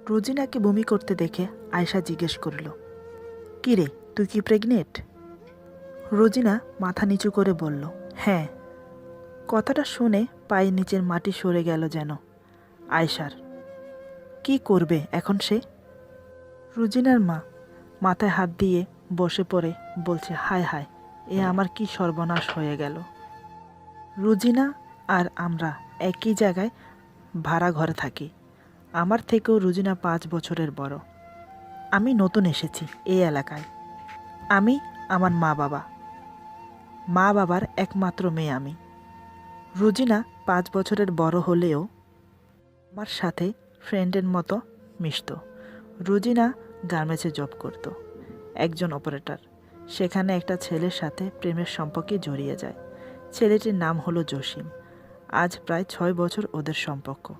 রোজিনাকে বমি করতে দেখে আয়শা জিজ্ঞেস করল, "কি রে, তুই কি প্রেগনেন্ট?" রোজিনা মাথা নিচু করে বলল, "হ্যাঁ।" কথাটা শুনে পায়ের নিচের মাটি সরে গেল যেন আয়শার। কি করবে এখন সে? রোজিনার মা মাথায় হাত দিয়ে বসে পড়ে বলছে, "হায় হায়, এ আমার কি সর্বনাশ হয়ে গেল।" রোজিনা আর আমরা একই জায়গায় ভাড়া ঘরে থাকি। আমার থেকেও রোজিনা 5 বছরের বড়। আমি নতুন এসেছি এই এলাকায়। আমি, আমার মা বাবার একমাত্র মেয়ে আমি। রোজিনা 5 বছরের বড় হলেও আমার সাথে ফ্রেন্ডের মতো মিশত। রোজিনা গার্মেন্টসে জব করত, একজন অপারেটর। সেখানে একটা ছেলের সাথে প্রেমের সম্পর্কে জড়িয়ে যায়। ছেলেটির নাম হলো জসিম। আজ প্রায় 6 বছর ওদের সম্পর্ক।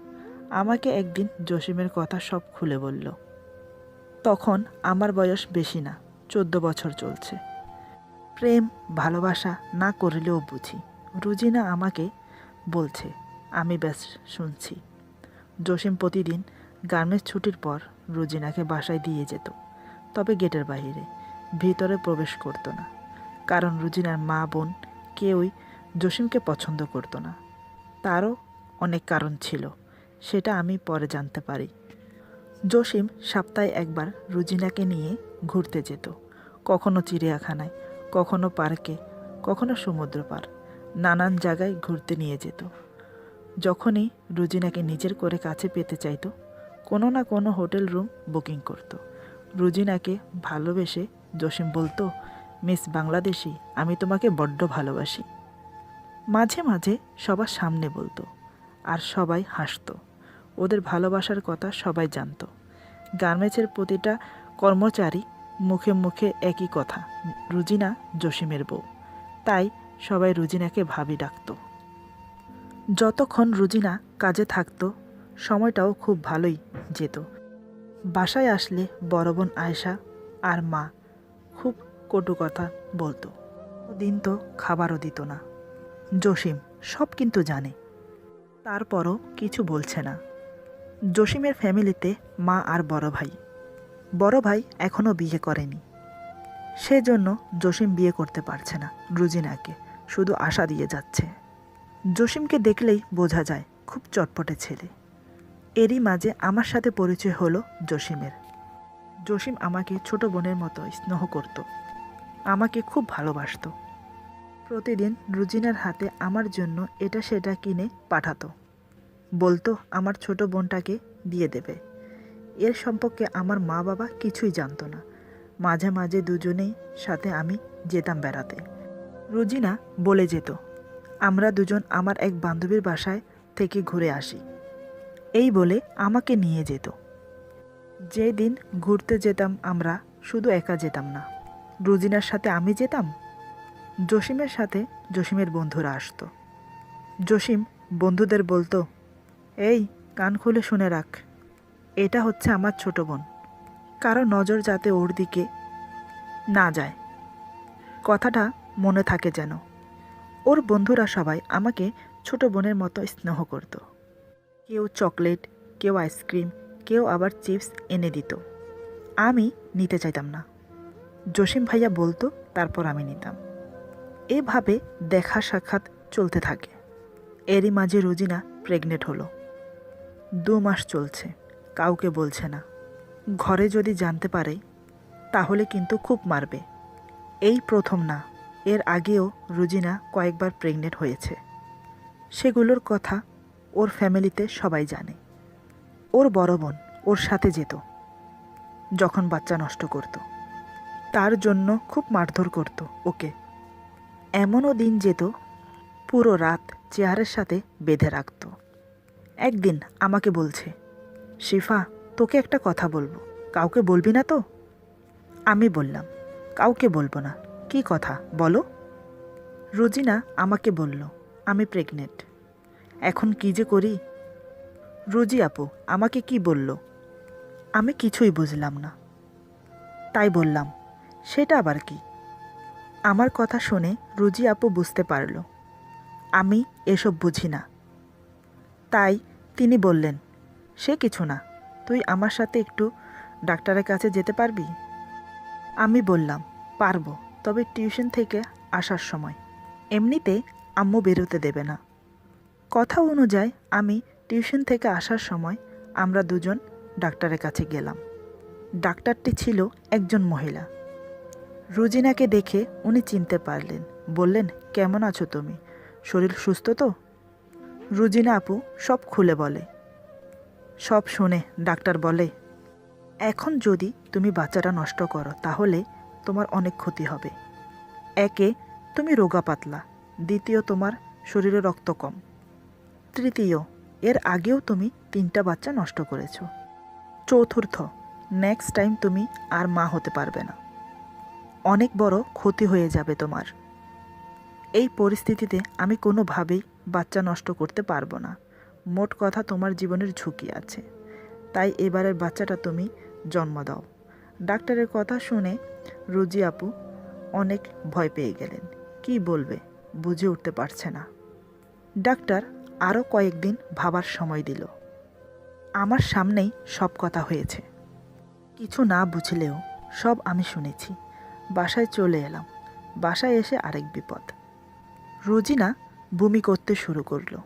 আমাকে একদিন জসিমের কথা সব খুলে বলল। তখন আমার বয়স বেশি না, 14 বছর চলছে। প্রেম ভালোবাসা না করলেও বুঝি। রোজিনা আমাকে বলছে, আমি ব্যাস শুনছি। জসিম প্রতিদিন গার্মেন্টস ছুটির পর রোজিনাকে বাসায় দিয়ে যেত, তবে গেটের বাইরে, ভিতরে প্রবেশ করত না। কারণ রোজিনার মা বোন কেউই জসিমকে পছন্দ করত না। তারও অনেক কারণ ছিল, সেটা আমি পরে জানতে পারি। জসিম সপ্তাহে একবার রোজিনাকে নিয়ে ঘুরতে যেত, কখনো চিড়িয়াখানায়, কখনো পার্কে, কখনো সমুদ্র পার, নানান জায়গায় ঘুরতে নিয়ে যেত। যখনই রোজিনাকে নিজের করে কাছে পেতে চাইতো, কোনো না কোনো হোটেল রুম বুকিং করত। রোজিনাকে ভালোবেসে জসিম বলতো, "মিস বাংলাদেশি, আমি তোমাকে বড্ড ভালোবাসি।" মাঝে মাঝে সবার সামনে বলতো, আর সবাই হাসতো। ওদের ভালোবাসার কথা সবাই জানতো। গার্মেন্টসের প্রতিটা কর্মচারী মুখে মুখে একই কথা, রোজিনা জসিমের বউ। তাই সবাই রোজিনাকে ভাবি ডাকতো। যতক্ষণ রোজিনা কাজে থাকতো সময়টাও খুব ভালোই যেত। বাসায় আসলে বড় বোন আয়েশা আর মা খুব কটু কথা বলতো। দিন তো খাবারও দিত না। জসিম সব কিন্তু জানে, তারপরও কিছু বলছে না। জসিমের ফ্যামিলিতে মা আর বড় ভাই এখনও বিয়ে করেনি। সেজন্য জসিম বিয়ে করতে পারছে না রোজিনাকে, শুধু আশা দিয়ে যাচ্ছে। জসিমকে দেখলেই বোঝা যায় খুব চটপটে ছেলে। এরই মাঝে আমার সাথে পরিচয় হলো জসিমের। জসিম আমাকে ছোট বোনের মতো স্নেহ করত, আমাকে খুব ভালোবাসতো। প্রতিদিন রোজিনার হাতে আমার জন্য এটা সেটা কিনে পাঠাতো, বলতো আমার ছোট বোনটাকে দিয়ে দেবে। এর সম্পর্কে আমার মা বাবা কিছুই জানতো না। মাঝে মাঝে দুজনেই সাথে আমি যেতাম বেড়াতে। রোজিনা বলে যেত, আমরা দুজন আমার এক বান্ধবীর বাসায় থেকে ঘুরে আসি, এই বলে আমাকে নিয়ে যেত। যেদিন ঘুরতে যেতাম আমরা শুধু একা যেতাম না, রোজিনার সাথে আমি যেতাম, জসিমের সাথে জসিমের বন্ধুরা আসতো। জসিম বন্ধুদের বলতো, এই কান খুলে শুনে রাখ, এটা হচ্ছে আমার ছোট বোন, কারো নজর যাতে ওর দিকে না যায়, কথাটা মনে থাকে যেন। ওর বন্ধুরা সবাই আমাকে ছোট বোনের মতো স্নেহ করত। কেউ চকলেট, কেউ আইসক্রিম, কেউ আবার চিপস এনে দিত। আমি নিতে চাইতাম না। জসিম ভাইয়া বলতো, তারপর আমি নিতাম। এভাবে দেখা সাক্ষাৎ চলতে থাকে। এরই মাঝে রোজিনা প্রেগনেন্ট হলো। 2 মাস চলছে, কাউকে বলছে না। ঘরে যদি জানতে পারে তাহলে কিন্তু খুব মারবে। এই প্রথম না, এর আগেও রোজিনা কয়েকবার প্রেগনেন্ট হয়েছে। সেগুলোর কথা ওর ফ্যামিলিতে সবাই জানে। ওর বড় বোন ওর সাথে যেত যখন বাচ্চা নষ্ট করত, তার জন্য খুব মারধর করত ওকে। এমনও দিন যেত পুরো রাত চেয়ারের সাথে বেঁধে রাখত। একদিন আমাকে বলছে, শিফা, তোকে একটা কথা বলবো, কাউকে বলবি না তো? আমি বললাম, কাউকে বলবো না। কি কথা বলো? রোজিনা আমাকে বলল, আমি প্রেগনেন্ট, এখন কি যে করি। রোজি আপু আমাকে কি বলল? আমি কিছুই বুঝলাম না। তাই বললাম, সেটা আবার কি? আমার কথা শুনে রোজি আপু বুঝতে পারল আমি এসব বুঝি না। তাই তিনি বললেন, সে কিছু না, তুই আমার সাথে একটু ডাক্তারের কাছে যেতে পারবি? আমি বললাম, পারবো, তবে টিউশন থেকে আসার সময়। এমনিতে আম্মু বেরোতে দেবে না। কথা অনুযায়ী আমি টিউশন থেকে আসার সময় আমরা দুজন ডাক্তারের কাছে গেলাম। ডাক্তারটি ছিল একজন মহিলা। রুজিনাকে দেখে উনি চিনতে পারলেন। বললেন, কেমন আছো তুমি? শরীর সুস্থ তো? রুজিনা আপু সব খুলে বলে। সব শুনে ডাক্তার বলে, এখন যদি তুমি বাচ্চাটা নষ্ট করো তাহলে তোমার অনেক ক্ষতি হবে। একে, তুমি রোগা পাতলা। দ্বিতীয়, তোমার শরীরে রক্ত কম। তৃতীয়, এর আগেও তুমি 3টা বাচ্চা নষ্ট করেছো। চতুর্থ, নেক্সট টাইম তুমি আর মা হতে পারবে না। অনেক বড় ক্ষতি হয়ে যাবে তোমার। এই পরিস্থিতিতে আমি কোনোভাবেই বাচ্চা নষ্ট করতে পারবো না। মোট কথা, তোমার জীবনের ঝুঁকি আছে। তাই এবারের বাচ্চাটা তুমি জন্ম দাও। ডাক্তারের কথা শুনে রুজি আপু অনেক ভয় পেয়ে গেলেন। কি বলবে বুঝে উঠতে পারছে না। ডাক্তার আরও কয়েকদিন ভাবার সময় দিল। আমার সামনেই সব কথা হয়েছে। কিছু না বুঝলেও সব আমি শুনেছি। বাসায় চলে এলাম। বাসায় এসে আরেক বিপদ। রোজিনা বমি করতে শুরু করলো।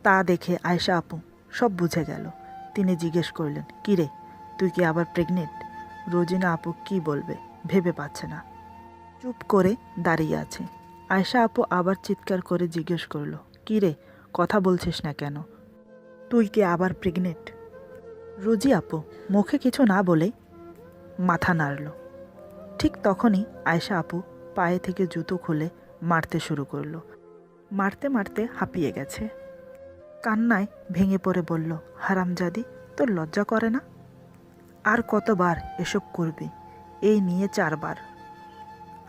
তা দেখে আয়েশা আপু সব বুঝে গেল। তিনি জিজ্ঞেস করলেন, কিরে, তুই কি আবার প্রেগনেন্ট? রোজিনা আপু কি বলবে ভেবে পাচ্ছে না। চুপ করে দাঁড়িয়ে আছে। আয়েশা আপু আবার চিৎকার করে জিজ্ঞেস করলো, কিরে, কথা বলছিস না কেন? তুই কি আবার প্রেগনেন্ট? রোজি আপু মুখে কিছু না বলে মাথা নাড়ল। ঠিক তখনই আয়েশা আপু পায়ে থেকে জুতো খুলে মারতে শুরু করলো। মারতে মারতে হাঁপিয়ে গেছে। কান্নায় ভেঙে পড়ে বলল, হারামজাদি, তোর লজ্জা করে না? আর কতবার এসব করবি? এই নিয়ে 4বার।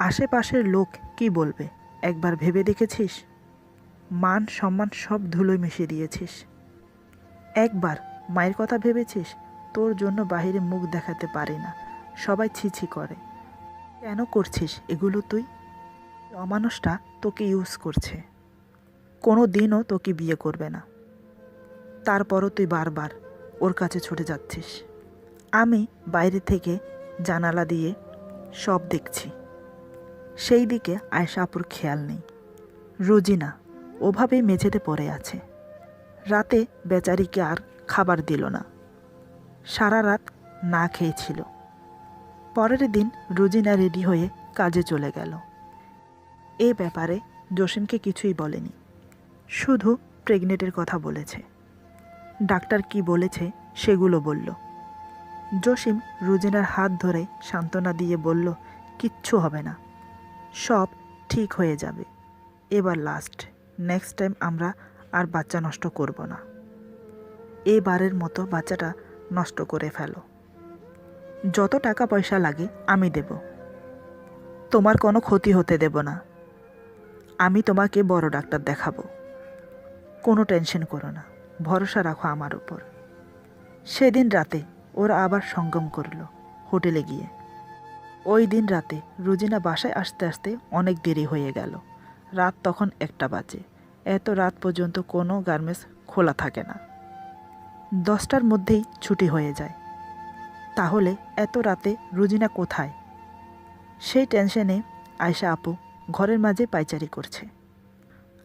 আশেপাশের লোক কি বলবে একবার ভেবে দেখেছিস? মান সম্মান সব ধুলোয় মিশিয়ে দিয়েছিস। একবার মায়ের কথা ভেবেছিস? তোর জন্য বাহিরে মুখ দেখাতে পারি না, সবাই ছিছি করে। কেন করছিস এগুলো তুই? অমানুষটা তোকে ইউজ করছে। কোনো দিনও তোকে বিয়ে করবে না। তারপরও তুই বারবার ওর কাছে ছুটে যাচ্ছিস। আমি বাইরে থেকে জানালা দিয়ে সব দেখছি। সেই দিকে আয়েশা আপুর খেয়াল নেই। রোজিনা ওভাবেই মেঝেতে পড়ে আছে। রাতে বেচারিকে আর খাবার দিল না। সারা রাত না খেয়েছিল। পরের দিন রোজিনা রেডি হয়ে কাজে চলে গেল। এ ব্যাপারে জসিমকে কিছুই বলেনি, শুধু প্রেগনেন্টের কথা বলেছে। ডাক্তার কি বলেছে সেগুলো বলল। জসিম রোজিনার হাত ধরে সান্ত্বনা দিয়ে বলল, কিচ্ছু হবে না, সব ঠিক হয়ে যাবে। এবার লাস্ট, নেক্সট টাইম আমরা আর বাচ্চা নষ্ট করব না। এবারের মতো বাচ্চাটা নষ্ট করে ফেলো। যত টাকা পয়সা লাগে আমি দেব। তোমার কোনো ক্ষতি হতে দেব না। আমি তোমাকে বড় ডাক্তার দেখাবো। কোনো টেনশন করো না, ভরসা রাখো আমার উপর। সেদিন রাতে ওরা আবার সঙ্গম করল হোটেলে গিয়ে। ওই দিন রাতে রোজিনা বাসায় আসতে আসতে অনেক দেরি হয়ে গেল। রাত তখন 1টা বাজে। এত রাত পর্যন্ত কোনো গার্মেন্টস খোলা থাকে না। 10টার মধ্যেই ছুটি হয়ে যায়। তাহলে এত রাতে রোজিনা কোথায়? সেই টেনশনে আয়েশা আপু ঘরের মাঝে পায়চারি করছে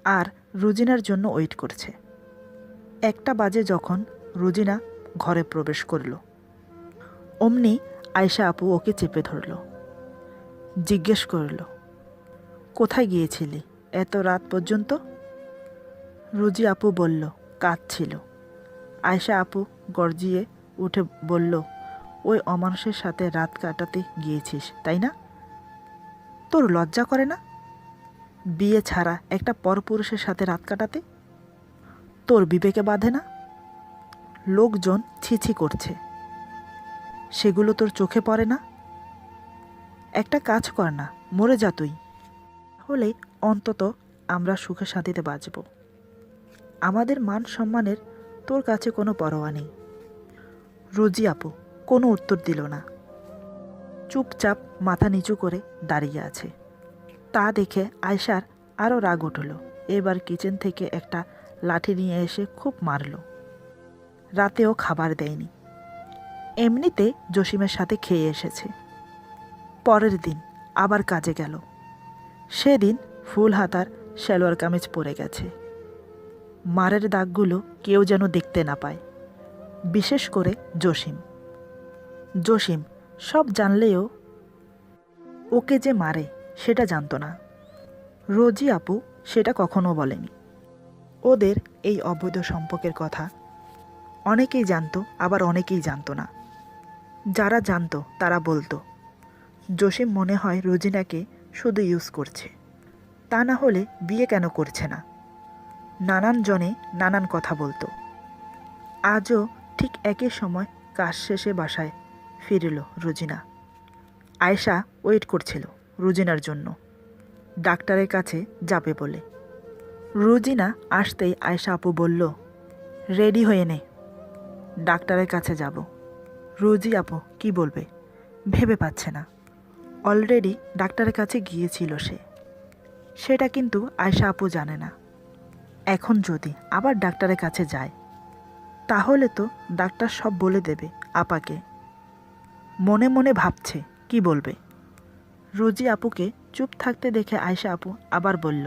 আর রোজিনার জন্য ওয়েট করছে। 1টা বাজে যখন রোজিনা ঘরে প্রবেশ করল, অমনি আয়েশা আপু ওকে চেপে ধরল। জিজ্ঞেস করল, কোথায় গিয়েছিলি এত রাত পর্যন্ত? রোজি আপু বলল, কাজ ছিল। আয়েশা আপু গর্জিয়ে উঠে বলল, ওই অমানুষের সাথে রাত কাটাতে গিয়েছিস তাই না? তোর লজ্জা করে না? বিয়ে ছাড়া একটা পরপুরুষের সাথে রাত কাটাতে তোর বিবেকে বাঁধে না? লোকজন ছিছি করছে, সেগুলো তোর চোখে পড়ে না? একটা কাজ কর না, মরে যা তুই। হলে অন্তত আমরা সুখে শান্তিতে বাঁচব। আমাদের মান সম্মানের তোর কাছে কোনো পরোয়া নেই। রোজি আপু কোনো উত্তর দিল না। চুপচাপ মাথা নিচু করে দাঁড়িয়ে আছে। তা দেখে আয়েশার আরও রাগ উঠল। এবার কিচেন থেকে একটা লাঠি নিয়ে এসে খুব মারল। রাতেও খাবার দেয়নি। এমনিতে জসিমের সাথে খেয়ে এসেছে। পরের দিন আবার কাজে গেল। সেদিন ফুল হাতার সালোয়ার কামিজ পরে গেছে। মারের দাগগুলো কেউ যেন দেখতে না পায়, বিশেষ করে জসিম। জসিম সব জানলেও ওকে যে মারে সেটা জানতো না। রোজি আপু সেটা কখনো বলেনি। ওদের এই অবৈধ সম্পর্কের কথা অনেকেই জানতো, আবার অনেকেই জানতো না। যারা জানতো তারা বলতো, জসিম মনে হয় রোজিনাকে শুধু ইউজ করছে, তা না হলে বিয়ে কেন করছে না। নানান জনে নানান কথা বলতো। আজও ঠিক একই সময় কাজ শেষে বাসায় ফিরল রোজিনা। আয়েশা ওয়েট করছিল রোজিনার জন্য, ডাক্তারের কাছে যাবে বলে। রোজিনা আসতেই আয়েশা আপু বলল, রেডি হয়ে নে, ডাক্তারের কাছে যাব। রোজি আপু কি বলবে ভেবে পাচ্ছে না। অলরেডি ডাক্তারের কাছে গিয়েছিল সে, সেটা কিন্তু আয়েশা আপু জানে না। এখন যদি আবার ডাক্তারের কাছে যায় তাহলে তো ডাক্তার সব বলে দেবে আপাকে। মনে মনে ভাবছে কি বলবে। রোজি আপুকে চুপ থাকতে দেখে আয়েশা আপু আবার বলল,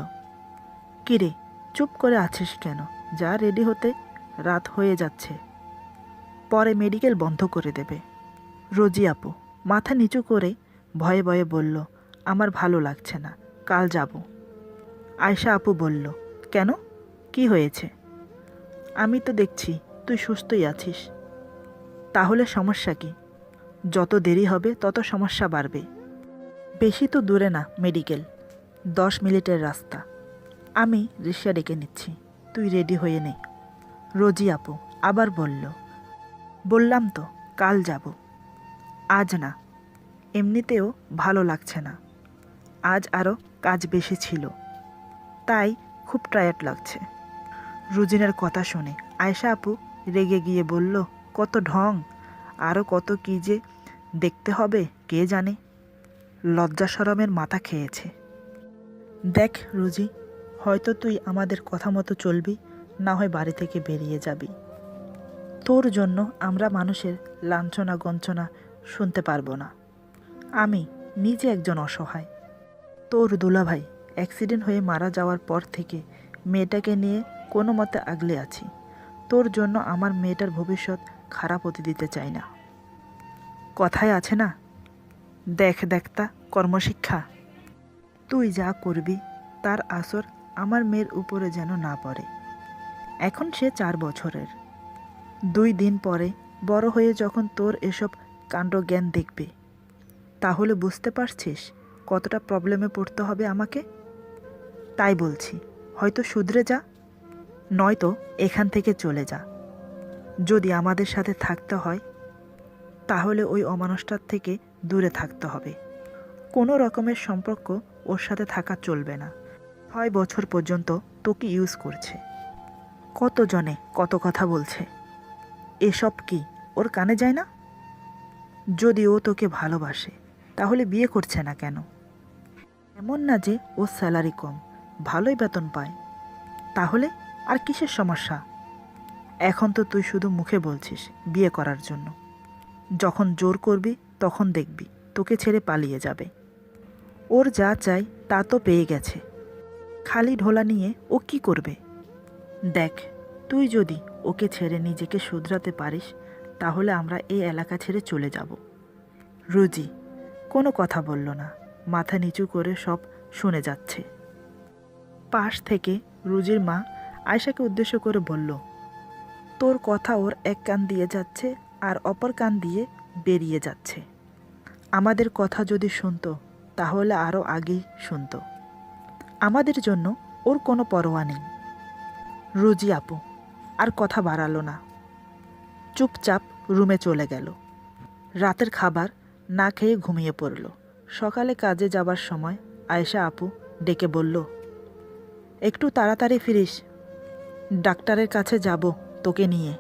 কিরে চুপ করে আছিস কেন? যা রেডি হতে, রাত হয়ে যাচ্ছে, পরে মেডিকেল বন্ধ করে দেবে। রোজি আপু মাথা নিচু করে ভয়ে ভয়ে বলল, আমার ভালো লাগছে না, কাল যাব। আয়েশা আপু বলল, কেন, কি হয়েছে? আমি তো দেখছি তুই সুস্থই আছিস, তাহলে সমস্যা কি? যত দেরি হবে তত সমস্যা বাড়বে। বেশি তো দূরে না মেডিকেল, 10 মিনিটের রাস্তা। আমি রিক্সা ডেকে নিচ্ছি, তুই রেডি হয়ে নে। রোজি আপু আবার বলল, বললাম তো কাল যাব, আজ না। এমনিতেও ভালো লাগছে না, আজ আরও কাজ বেশি ছিল, তাই খুব টায়ার্ড লাগছে। রুজিনের কথা শুনে আয়েশা আপু রেগে গিয়ে বলল, কত ঢং, আরও কত কী যে দেখতে হবে কে জানে। লজ্জা শরমের মাথা খেয়েছে। দেখ রুজি, হয়তো তুই আমাদের কথা মতো চলবি, না হয় বাড়ি থেকে বেরিয়ে যাবি। তোর জন্য আমরা মানুষের লাঞ্ছনা গঞ্ছনা শুনতে পারবো না। আমি নিজে একজন অসহায়। তোর দুলাভাই অ্যাক্সিডেন্ট হয়ে মারা যাওয়ার পর থেকে মেয়েটাকে নিয়ে কোনো মতে আগলে আছি। তোর জন্য আমার মেয়েটার ভবিষ্যৎ খারাপ হতে দিতে চাই না। কথায় আছে না, দেখ দেখতা কর্মশিক্ষা। তুই যা করবি তার আসর আমার মেয়ের উপরে যেন না পড়ে। এখন সে 4 বছরের। 2 দিন পরে বড় হয়ে যখন তোর এসব কাণ্ডজ্ঞান দেখবে, তাহলে বুঝতে পারছিস কতটা প্রবলেমে পড়তে হবে আমাকে। তাই বলছি, হয়তো শুধরে যা, নয়তো এখান থেকে চলে যা। যদি আমাদের সাথে থাকতে হয় তাহলে ওই অমানুষটার থেকে দূরে থাকতে হবে। কোনো রকমের সম্পর্ক ওর সাথে থাকা চলবে না। 6 বছর পর্যন্ত তোকে ইউজ করছে, কতজনে কত কথা বলছে, এসব কি ওর কানে যায় না? যদি ও তোকে ভালোবাসে তাহলে বিয়ে করছে না কেন? এমন না যে ওর স্যালারি কম, ভালোই বেতন পায়, তাহলে আর কিসের সমস্যা? এখন তো তুই শুধু মুখে বলছিস বিয়ে করার জন্য, যখন জোর করবি তখন দেখবি তোকে ছেড়ে পালিয়ে যাবে। ওর যা চাই তা তো পেয়ে গেছে, খালি ঢোলা নিয়ে ও কি করবে? দেখ, তুই যদি ওকে ছেড়ে নিজেকে শুধরাতে পারিস তাহলে আমরা এই এলাকা ছেড়ে চলে যাব। রুজি কোনো কথা বলল না, মাথা নিচু করে সব শুনে যাচ্ছে। পাশ থেকে রুজির মা আয়েশাকে উদ্দেশ্য করে বলল, তোর কথা ওর এক কান দিয়ে যাচ্ছে আর অপর কান দিয়ে বেরিয়ে যাচ্ছে। আমাদের কথা যদি শুনতো তাহলে আরও আগেই শুনতো। আমাদের জন্য ওর কোনো পরোয়া নেই। রুজি আপু আর কথা বাড়ালো না, চুপচাপ রুমে চলে গেল। রাতের খাবার না খেয়ে ঘুমিয়ে পড়ল। সকালে কাজে যাবার সময় আয়েশা আপু ডেকে বলল, একটু তাড়াতাড়ি ফিরিস, ডাক্তারের কাছে যাব তোকে নিয়ে।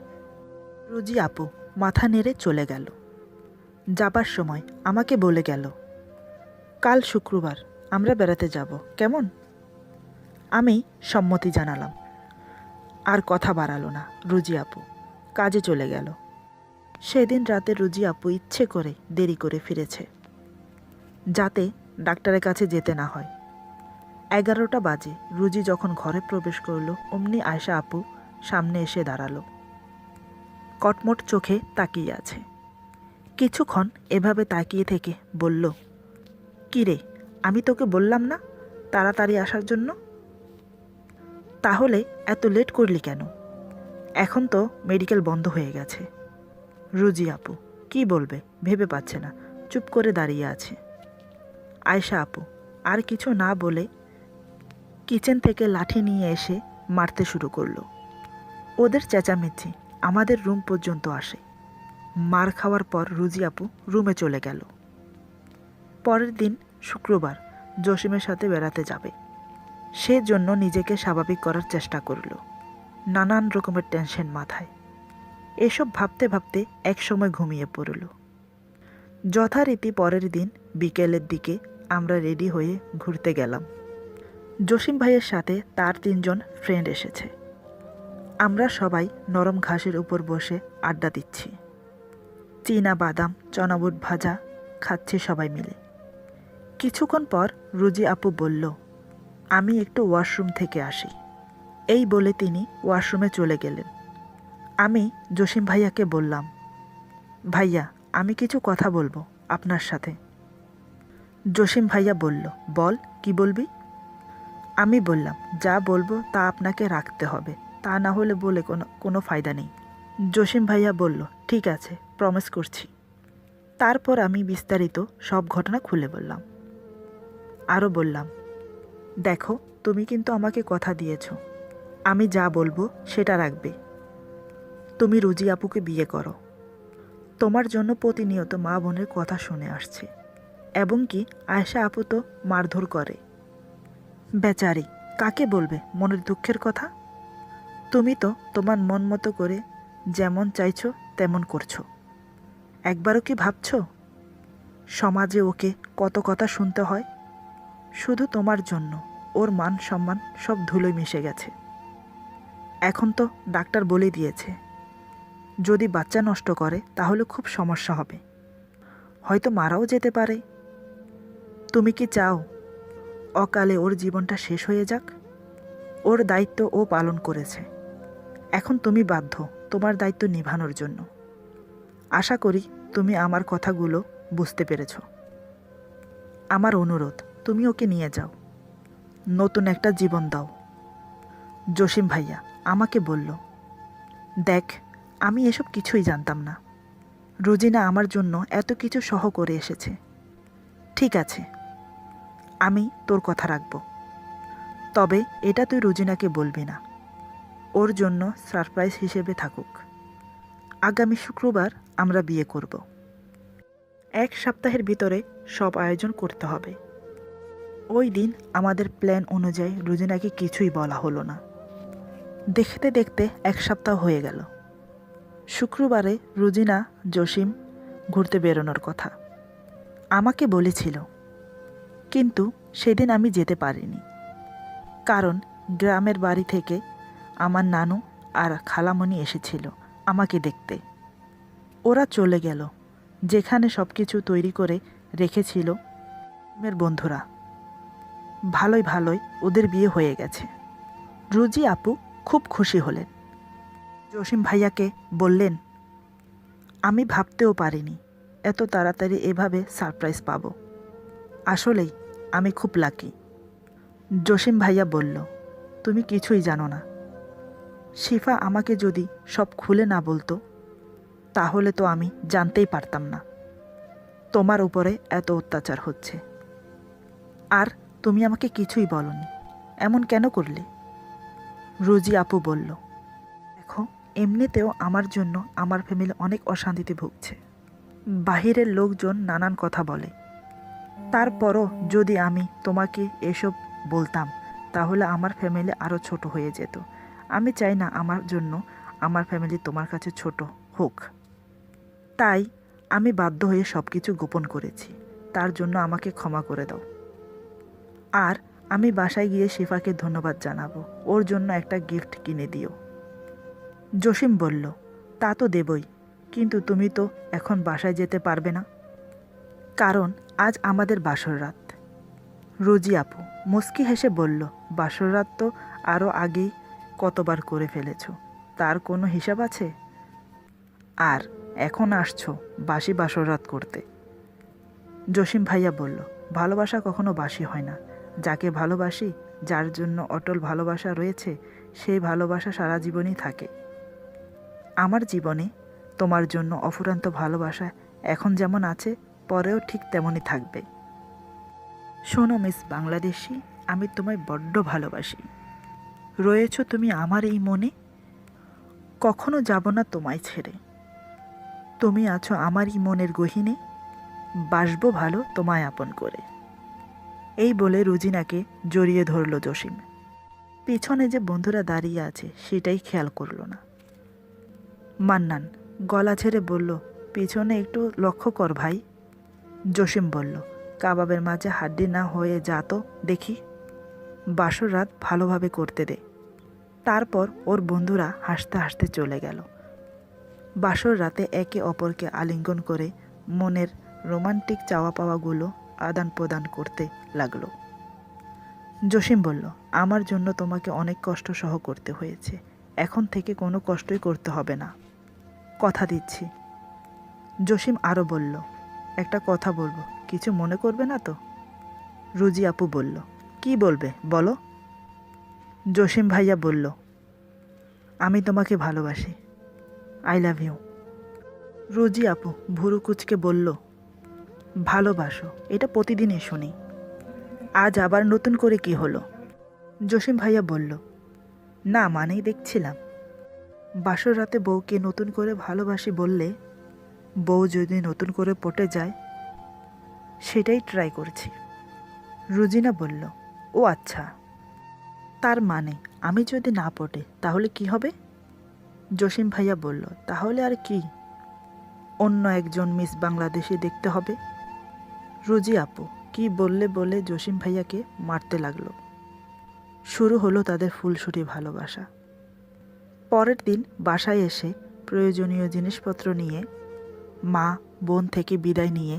রুজি আপু মাথা নেড়ে চলে গেল। যাবার সময় আমাকে বলে গেল, কাল শুক্রবার আমরা বেড়াতে যাব, কেমন? আমি সম্মতি জানালাম। আর কথা বাড়ালো না রুজি আপু, কাজে চলে গেল। সেদিন রাতে রুজি আপু ইচ্ছে করে দেরি করে ফিরেছে, যাতে ডাক্তারের কাছে যেতে না হয়। 11টা বাজে রুজি যখন ঘরে প্রবেশ করল, অমনি আয়শা আপু সামনে এসে দাঁড়ালো। কটমট চোখে তাকিয়ে আছে। কিছুক্ষণ এভাবে তাকিয়ে থেকে বলল, "কি রে, আমি তোকে বললাম না তাড়াতাড়ি আসার জন্য? তাহলে এত লেট করলি কেন? এখন তো মেডিকেল বন্ধ হয়ে গেছে।" রুজি আপু কি বলবে ভেবে পাচ্ছে না, চুপ করে দাঁড়িয়ে আছে। আয়শা আপু আর কিছু না বলে কিচেন থেকে লাঠি নিয়ে এসে মারতে শুরু করলো। ওদের চেঁচামেচি আমাদের রুম পর্যন্ত আসে। মার খাওয়ার পর রুজি আপু রুমে চলে গেল। পরের দিন শুক্রবার জসিমের সাথে বেড়াতে যাবে, সেজন্য নিজেকে স্বাভাবিক করার চেষ্টা করল। নানান রকমের টেনশন মাথায়। এসব ভাবতে ভাবতে একসময় ঘুমিয়ে পড়ল। যথারীতি পরের দিন বিকেলের দিকে আমরা রেডি হয়ে ঘুরতে গেলাম। জসিম ভাইয়ের সাথে তার 3 জন ফ্রেন্ড এসেছে। আমরা সবাই নরম ঘাসের উপর বসে আড্ডা দিচ্ছি। চীনা বাদাম চনাবুট ভাজা খাচ্ছি সবাই মিলে। কিছুক্ষণ পর রুজি আপু বলল, "আমি একটু ওয়াশরুম থেকে আসি।" এই বলে তিনি ওয়াশরুমে চলে গেলেন। আমি জসিম ভাইয়াকে বললাম, "ভাইয়া, আমি কিছু কথা বলবো আপনার সাথে।" জসিম ভাইয়া বলল, "বল, কি বলবি?" আমি বললাম, "যা বলবো তা আপনাকে রাখতে হবে, তা না হলে বলে কোনো ফায়দা নেই।" জসিম ভাইয়া বলল, "ঠিক আছে, প্রমিস করছি।" তারপর আমি বিস্তারিত সব ঘটনা খুলে বললাম। আরও বললাম, "দেখো, তুমি কিন্তু আমাকে কথা দিয়েছ, আমি যা বলবো সেটা রাখবে। তুমি রুজি আপুকে বিয়ে করো। তোমার জন্য প্রতিনিয়ত মা বোনের কথা শুনে আসছে, এবং কি আয়শা আপু তো মারধর করে। বেচারি, কাকে বলবে মনের দুঃখের কথা? তুমি তো তোমার মন মতো করে যেমন চাইছো তেমন করছো। একবারও কি ভাবছো সমাজে ওকে কত কথা শুনতে হয়? শুধু তোমার জন্য ওর মান সম্মান সব ধুলোয় মিশে গেছে। এখন তো ডাক্তার বলে দিয়েছে, যদি বাচ্চা নষ্ট করে তাহলে খুব সমস্যা হবে, হয়তো মারাও যেতে পারে। তুমি কি চাও অকালে ওর জীবনটা শেষ হয়ে যাক? ওর দায়িত্ব ও পালন করেছে, এখন তুমি বাধ্য তোমার দায়িত্ব নিভানোর জন্য। আশা করি তুমি আমার কথাগুলো বুঝতে পেরেছ। আমার অনুরোধ, তুমি ওকে নিয়ে যাও, নতুন একটা জীবন দাও।" জসিম ভাইয়া আমাকে বলল, "দেখ, আমি এসব কিছুই জানতাম না। রুজিনা আমার জন্য এত কিছু সহ করে এসেছে। ঠিক আছে, আমি তোর কথা রাখব, তবে এটা তুই রুজিনাকে বলবি না। ওর জন্য সারপ্রাইজ হিসেবে থাকুক। আগামী শুক্রবার আমরা বিয়ে করব। 1 সপ্তাহের ভিতরে সব আয়োজন করতে হবে।" ওই দিন আমাদের প্ল্যান অনুযায়ী রুজিনাকে কিছুই বলা হলো না। দেখতে দেখতে 1 সপ্তাহ হয়ে গেল। শুক্রবারে রুজিনা জসিম ঘুরতে বেরোনোর কথা আমাকে বলেছিল, কিন্তু সেদিন আমি যেতে পারিনি, কারণ গ্রামের বাড়ি থেকে আমার নানু আর খালামণি এসেছিল আমাকে দেখতে। ওরা চলে গেল যেখানে সব কিছু তৈরি করে রেখেছিল মের বন্ধুরা। ভালোই ভালোই ওদের বিয়ে হয়ে গেছে। রুজি আপু খুব খুশি হলেন। জসিম ভাইয়াকে বললেন, "আমি ভাবতেও পারিনি এত তাড়াতাড়ি এভাবে সারপ্রাইজ পাবো। আসলেই আমি খুব লাকি।" জসিম ভাইয়া বলল, "তুমি কিছুই জানো না। শিফা আমাকে যদি সব খুলে না বলতো, তাহলে তো আমি জানতেই পারতাম না তোমার উপরে এত অত্যাচার হচ্ছে। আর তুমি আমাকে কিছুই বলনি, এমন কেন করলে?" রুজি আপু বলল, "দেখো, এমনিতেও আমার জন্য আমার ফ্যামিলি অনেক অশান্তিতে ভুগছে। বাহিরের লোকজন নানান কথা বলে। তারপরও যদি আমি তোমাকে এসব বলতাম, তাহলে আমার ফ্যামিলি আরও ছোট হয়ে যেত। আমি চাই না আমার জন্য আমার ফ্যামিলি তোমার কাছে ছোট হোক। তাই আমি বাধ্য হয়ে সব কিছু গোপন করেছি। তার জন্য আমাকে ক্ষমা করে দাও। আর আমি বাসায় গিয়ে শিফাকে ধন্যবাদ জানাবো, ওর জন্য একটা গিফট কিনে দিও।" জসিম বলল, "তা তো দেবই, কিন্তু তুমি তো এখন বাসায় যেতে পারবে না, কারণ আজ আমাদের বাসর রাত। রোজি আপু মুচকি হেসে বলল, বাসর রাত তো আরও আগেই কতবার করে ফেলেছ, তার কোনো হিসাব আছে? আর এখন আসছো বাসি বাসর রাত করতে? জসিম ভাইয়া বলল, ভালোবাসা কখনো বাসি হয় না। যাকে ভালোবাসি, যার জন্য অটল ভালোবাসা রয়েছে, সেই ভালোবাসা সারা জীবনই থাকে। আমার জীবনে তোমার জন্য অফুরন্ত ভালোবাসা এখন যেমন আছে, পরেও ঠিক তেমনই থাকবে। শোনো মিস বাংলাদেশি, আমি তোমায় বড্ড ভালোবাসি। রয়েছো তুমি আমার এই মনে, কখনো যাব না তোমায় ছেড়ে। তুমি আছো আমারই মনের গহীনে, বাসবো ভালো তোমায় আপন করে। এই বলে রুজিনাকে জড়িয়ে ধরল জসিম। পিছনে যে বন্ধুরা দাঁড়িয়ে আছে সেটাই খেয়াল করল না। মান্নান গলা ছেড়ে বলল, পিছনে একটু লক্ষ্য কর ভাই। জসিম বলল, কাবাবের মাঝে হাড্ডি না হয়ে যা তো দেখি, বাসর রাত ভালোভাবে করতে দে। তারপর ওর বন্ধুরা হাসতে হাসতে চলে গেল। বাসর রাতে একে অপরকে আলিঙ্গন করে মনের রোমান্টিক চাওয়া পাওয়াগুলো আদান প্রদান করতে লাগলো। জসিম বলল, আমার জন্য তোমাকে অনেক কষ্ট সহ করতে হয়েছে, এখন থেকে কোনো কষ্টই করতে হবে না, কথা দিচ্ছি। জসিম আরও বলল, একটা কথা বলবো, কিছু মনে করবে না তো? রুজি আপু বলল, কি বলবে বলো। জসিম ভাইয়া বলল, আমি তোমাকে ভালোবাসি, আই লাভ ইউ। রুজি আপু ভুরু কুচকে বলল, ভালোবাসো, এটা প্রতিদিনই শুনি, আজ আবার নতুন করে কি হলো? জসিম ভাইয়া বলল, না মানেই দেখছিলাম। বাসর রাতে বউকে নতুন করে ভালোবাসি বললে, বউ যদি নতুন করে পটে যায়, সেটাই ট্রাই করছি। রুজিনা বলল, ও আচ্ছা, তার মানে আমি যদি না পটে তাহলে কি হবে? জসিম ভাইয়া বলল, তাহলে আর কি, অন্য একজন মিস বাংলাদেশি দেখতে হবে। রুজি আপু কি বললে বলে জসিম ভাইয়াকে মারতে লাগলো। শুরু হলো তাদের ফুলসুরি ভালোবাসা। পরের দিন বাসায় এসে প্রয়োজনীয় জিনিসপত্র নিয়ে মা বোন থেকে বিদায় নিয়ে